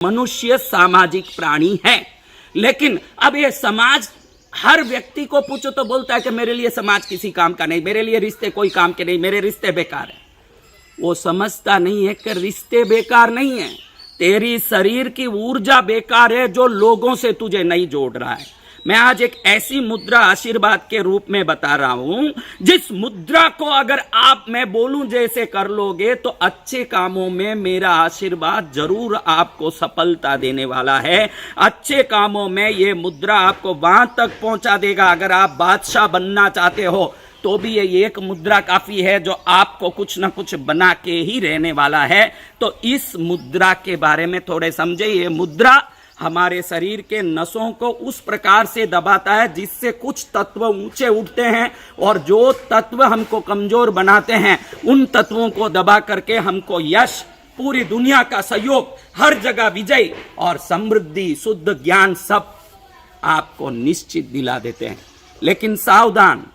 मनुष्य सामाजिक प्राणी है। लेकिन अब ये समाज हर व्यक्ति को पूछो तो बोलता है कि मेरे लिए समाज किसी काम का नहीं, मेरे लिए रिश्ते कोई काम के नहीं, मेरे रिश्ते बेकार है। वो समझता नहीं है कि रिश्ते बेकार नहीं है, तेरी शरीर की ऊर्जा बेकार है जो लोगों से तुझे नहीं जोड़ रहा है। मैं आज एक ऐसी मुद्रा आशीर्वाद के रूप में बता रहा हूं, जिस मुद्रा को अगर आप मैं बोलूं जैसे कर लोगे तो अच्छे कामों में मेरा आशीर्वाद जरूर आपको सफलता देने वाला है। अच्छे कामों में ये मुद्रा आपको वहां तक पहुंचा देगा। अगर आप बादशाह बनना चाहते हो तो भी ये एक मुद्रा काफी है जो आपको कुछ ना कुछ बना के ही रहने वाला है। तो इस मुद्रा के बारे में थोड़े समझे। ये मुद्रा हमारे शरीर के नसों को उस प्रकार से दबाता है जिससे कुछ तत्व ऊंचे उठते हैं और जो तत्व हमको कमजोर बनाते हैं उन तत्वों को दबा करके हमको यश, पूरी दुनिया का सहयोग, हर जगह विजय और समृद्धि, शुद्ध ज्ञान सब आपको निश्चित दिला देते हैं। लेकिन सावधान,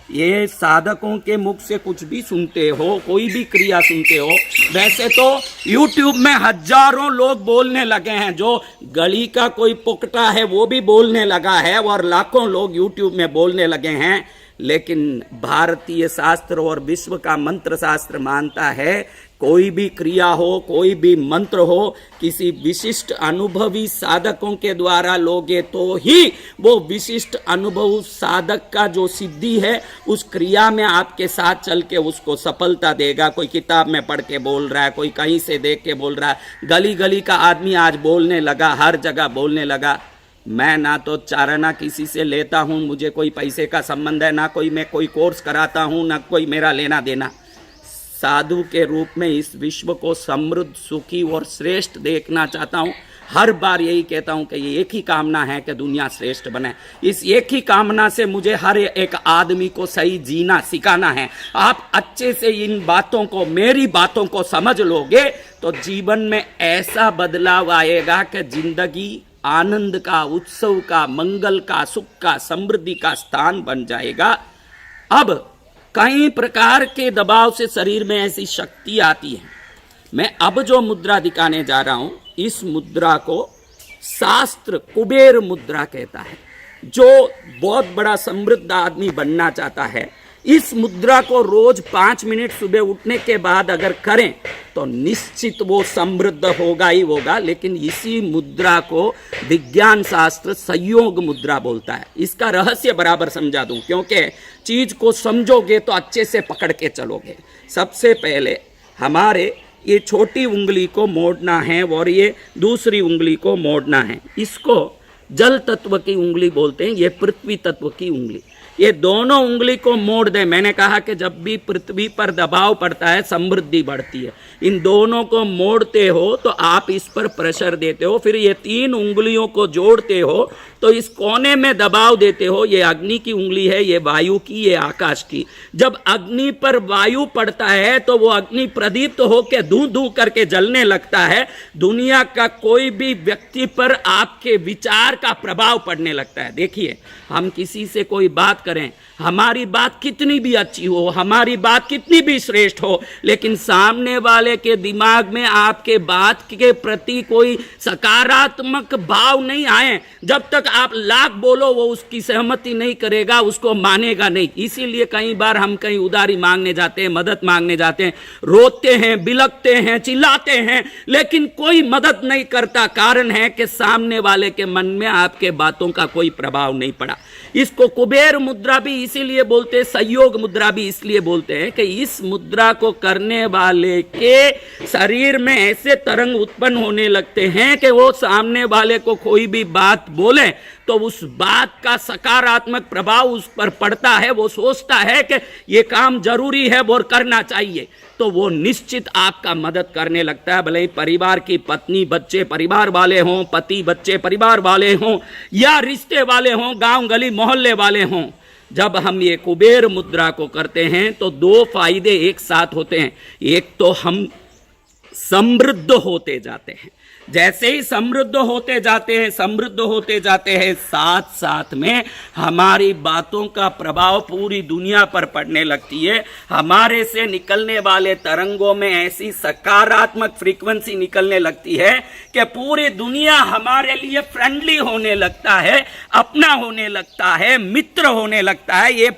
ये साधकों के मुख से कुछ भी सुनते हो, कोई भी क्रिया सुनते हो, वैसे तो YouTube में हजारों लोग बोलने लगे हैं, जो गली का कोई पुकटा है वो भी बोलने लगा है और लाखों लोग YouTube में बोलने लगे हैं। लेकिन भारतीय शास्त्र और विश्व का मंत्र शास्त्र मानता है कोई भी क्रिया हो, कोई भी मंत्र हो, किसी विशिष्ट अनुभवी साधकों के द्वारा लोगे तो ही वो विशिष्ट अनुभव साधक का जो सिद्धि है उस क्रिया में आपके साथ चल के उसको सफलता देगा। कोई किताब में पढ़ के बोल रहा है, कोई कहीं से देख के बोल रहा है। गली गली का आदमी आज बोलने लगा, हर जगह बोलने लगा। मैं ना तो चाराना किसी से लेता हूँ, मुझे कोई पैसे का संबंध है, ना कोई मैं कोई कोर्स कराता हूँ, ना कोई मेरा लेना देना। साधु के रूप में इस विश्व को समृद्ध, सुखी और श्रेष्ठ देखना चाहता हूँ। हर बार यही कहता हूँ कि ये एक ही कामना है कि दुनिया श्रेष्ठ बने। इस एक ही कामना से मुझे हर एक आदमी को सही जीना सिखाना है। आप अच्छे से इन बातों को, मेरी बातों को समझ लोगे तो जीवन में ऐसा बदलाव आएगा कि जिंदगी आनंद का, उत्सव का, मंगल का, सुख का, समृद्धि का स्थान बन जाएगा। अब कई प्रकार के दबाव से शरीर में ऐसी शक्ति आती है। मैं अब जो मुद्रा दिखाने जा रहा हूं, इस मुद्रा को शास्त्र कुबेर मुद्रा कहता है। जो बहुत बड़ा समृद्ध आदमी बनना चाहता है, इस मुद्रा को रोज 5 मिनट सुबह उठने के बाद अगर करें तो निश्चित वो समृद्ध होगा ही होगा। लेकिन इसी मुद्रा को विज्ञान शास्त्र संयोग मुद्रा बोलता है। इसका रहस्य बराबर समझा दूं, क्योंकि चीज को समझोगे तो अच्छे से पकड़ के चलोगे। सबसे पहले हमारे ये छोटी उंगली को मोड़ना है और ये दूसरी उंगली को मोड़ना है। इसको जल तत्व की उंगली बोलते हैं, ये पृथ्वी तत्व की उंगली। ये दोनों उंगली को मोड़ दे। मैंने कहा कि जब भी पृथ्वी पर दबाव पड़ता है समृद्धि बढ़ती है। इन दोनों को मोड़ते हो तो आप इस पर प्रेशर देते हो, फिर ये 3 उंगलियों को जोड़ते हो तो इस कोने में दबाव देते हो। ये अग्नि की उंगली है, ये वायु की, ये आकाश की। जब अग्नि पर वायु पड़ता है तो वो अग्नि प्रदीप्त होकर धू धू करके जलने लगता है। दुनिया का कोई भी व्यक्ति पर आपके विचार का प्रभाव पड़ने लगता है। देखिए, हम किसी से कोई बात करें, हमारी बात कितनी भी अच्छी हो, हमारी बात कितनी भी श्रेष्ठ हो, लेकिन सामने वाले के दिमाग में आपके बात के प्रति कोई सकारात्मक भाव नहीं आए, जब तक आप लाख बोलो वो उसकी सहमति नहीं करेगा, उसको मानेगा नहीं। इसीलिए कई बार हम कहीं उधारी मांगने जाते हैं, मदद मांगने जाते हैं, रोते हैं, बिलखते हैं, चिल्लाते हैं, लेकिन कोई मदद नहीं करता। कारण है कि सामने वाले के मन में आपके बातों का कोई प्रभाव नहीं पड़ा। इसको कुबेर मुद्रा भी इसीलिए बोलते हैं, संयोग मुद्रा भी इसलिए बोलते हैं कि इस मुद्रा को करने वाले के शरीर में ऐसे तरंग उत्पन्न होने लगते हैं कि वो सामने वाले को कोई भी बात बोले तो उस बात का सकारात्मक प्रभाव उस पर पड़ता है। वो सोचता है कि ये काम जरूरी है और करना चाहिए, तो वो निश्चित आपका मदद करने लगता है। भले ही परिवार की पत्नी बच्चे परिवार वाले हों, पति बच्चे परिवार वाले हों, या रिश्ते वाले हों, गांव गली मोहल्ले वाले हों। जब हम ये कुबेर मुद्रा को करते हैं तो 2 फायदे एक साथ होते हैं। एक तो हम समृद्ध होते जाते हैं, जैसे ही समृद्ध होते जाते हैं, साथ साथ में हमारी बातों का प्रभाव पूरी दुनिया पर पड़ने लगती है। हमारे से निकलने वाले तरंगों में ऐसी सकारात्मक फ्रीक्वेंसी निकलने लगती है कि पूरी दुनिया हमारे लिए फ्रेंडली होने लगता है, अपना होने लगता है, मित्र होने लगता है। ये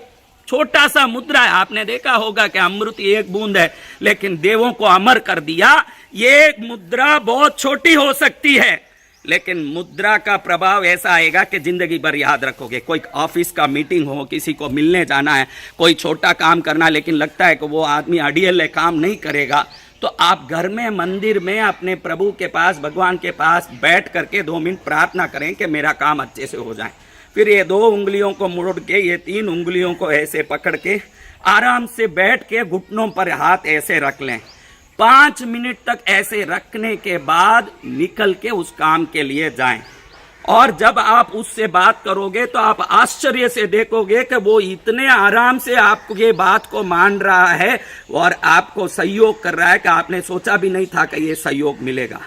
छोटा सा मुद्रा है, आपने देखा होगा कि अमृत एक बूंद है लेकिन देवों को अमर कर दिया। ये मुद्रा बहुत छोटी हो सकती है लेकिन मुद्रा का प्रभाव ऐसा आएगा कि जिंदगी भर याद रखोगे। कोई ऑफिस का मीटिंग हो, किसी को मिलने जाना है, कोई छोटा काम करना, लेकिन लगता है कि वो आदमी अड़ियल है, काम नहीं करेगा, तो आप घर में, मंदिर में अपने प्रभु के पास, भगवान के पास बैठ करके 2 मिनट प्रार्थना करें कि मेरा काम अच्छे से हो जाए। फिर ये 2 उंगलियों को मोड़ के, ये 3 उंगलियों को ऐसे पकड़ के आराम से बैठ के घुटनों पर हाथ ऐसे रख लें। 5 मिनट तक ऐसे रखने के बाद निकल के उस काम के लिए जाएं। और जब आप उससे बात करोगे तो आप आश्चर्य से देखोगे कि वो इतने आराम से आपको ये बात को मान रहा है और आपको सहयोग कर रहा है कि आपने सोचा भी नहीं था कि ये सहयोग मिलेगा।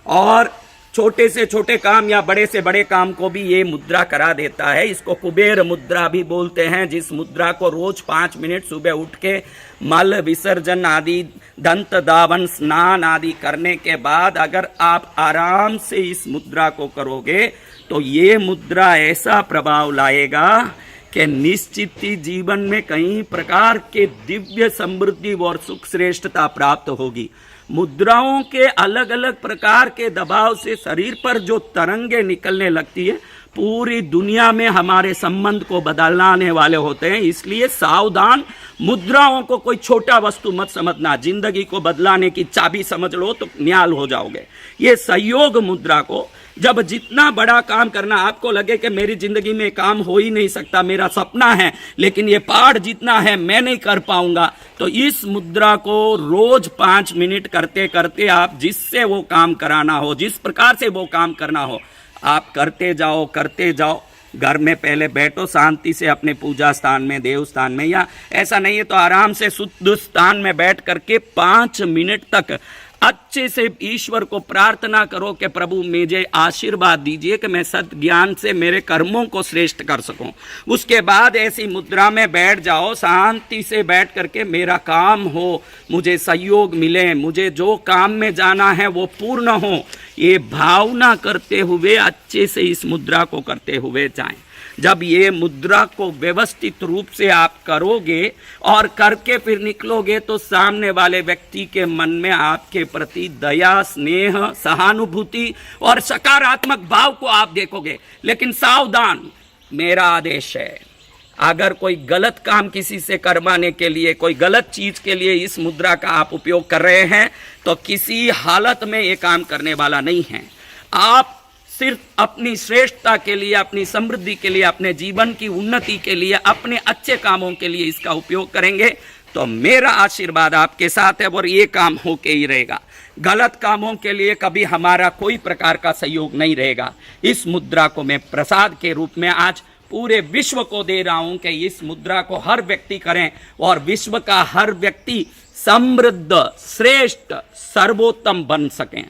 और छोटे से छोटे काम या बड़े से बड़े काम को भी ये मुद्रा करा देता है। इसको कुबेर मुद्रा भी बोलते हैं, जिस मुद्रा को रोज 5 मिनट सुबह उठ के मल विसर्जन आदि, दंत दावन, स्नान आदि करने के बाद अगर आप आराम से इस मुद्रा को करोगे तो ये मुद्रा ऐसा प्रभाव लाएगा कि निश्चित ही जीवन में कई प्रकार के दिव्य समृद्धि और सुख श्रेष्ठता प्राप्त होगी। मुद्राओं के अलग अलग प्रकार के दबाव से शरीर पर जो तरंगे निकलने लगती है, पूरी दुनिया में हमारे संबंध को बदलने वाले होते हैं। इसलिए सावधान, मुद्राओं को कोई छोटा वस्तु मत समझना। जिंदगी को बदलाने की चाबी समझ लो तो निहाल हो जाओगे। ये सहयोग मुद्रा को जब जितना बड़ा काम करना, आपको लगे कि मेरी जिंदगी में काम हो ही नहीं सकता, मेरा सपना है लेकिन ये पहाड़ जितना है मैं नहीं कर पाऊंगा, तो इस मुद्रा को रोज 5 मिनट करते करते आप जिससे वो काम कराना हो, जिस प्रकार से वो काम करना हो, आप करते जाओ। घर में पहले बैठो शांति से अपने पूजा स्थान में, देव स्थान में, या ऐसा नहीं है तो आराम से शुद्ध स्थान में बैठ करके 5 मिनट तक अच्छे से ईश्वर को प्रार्थना करो कि प्रभु मुझे आशीर्वाद दीजिए कि मैं सत ज्ञान से मेरे कर्मों को श्रेष्ठ कर सकूं। उसके बाद ऐसी मुद्रा में बैठ जाओ, शांति से बैठ करके मेरा काम हो, मुझे सहयोग मिले, मुझे जो काम में जाना है वो पूर्ण हो, ये भावना करते हुए अच्छे से इस मुद्रा को करते हुए जाएं। जब ये मुद्रा को व्यवस्थित रूप से आप करोगे और करके फिर निकलोगे तो सामने वाले व्यक्ति के मन में आपके प्रति दया, स्नेह, सहानुभूति और सकारात्मक भाव को आप देखोगे। लेकिन सावधान, मेरा आदेश है, अगर कोई गलत काम किसी से करवाने के लिए, कोई गलत चीज के लिए इस मुद्रा का आप उपयोग कर रहे हैं तो किसी हालत में ये काम करने वाला नहीं है। आप सिर्फ अपनी श्रेष्ठता के लिए, अपनी समृद्धि के लिए, अपने जीवन की उन्नति के लिए, अपने अच्छे कामों के लिए इसका उपयोग करेंगे तो मेरा आशीर्वाद आपके साथ है और ये काम होके ही रहेगा। गलत कामों के लिए कभी हमारा कोई प्रकार का सहयोग नहीं रहेगा। इस मुद्रा को मैं प्रसाद के रूप में आज पूरे विश्व को दे रहा हूं कि इस मुद्रा को हर व्यक्ति करें और विश्व का हर व्यक्ति समृद्ध, श्रेष्ठ, सर्वोत्तम बन सकें।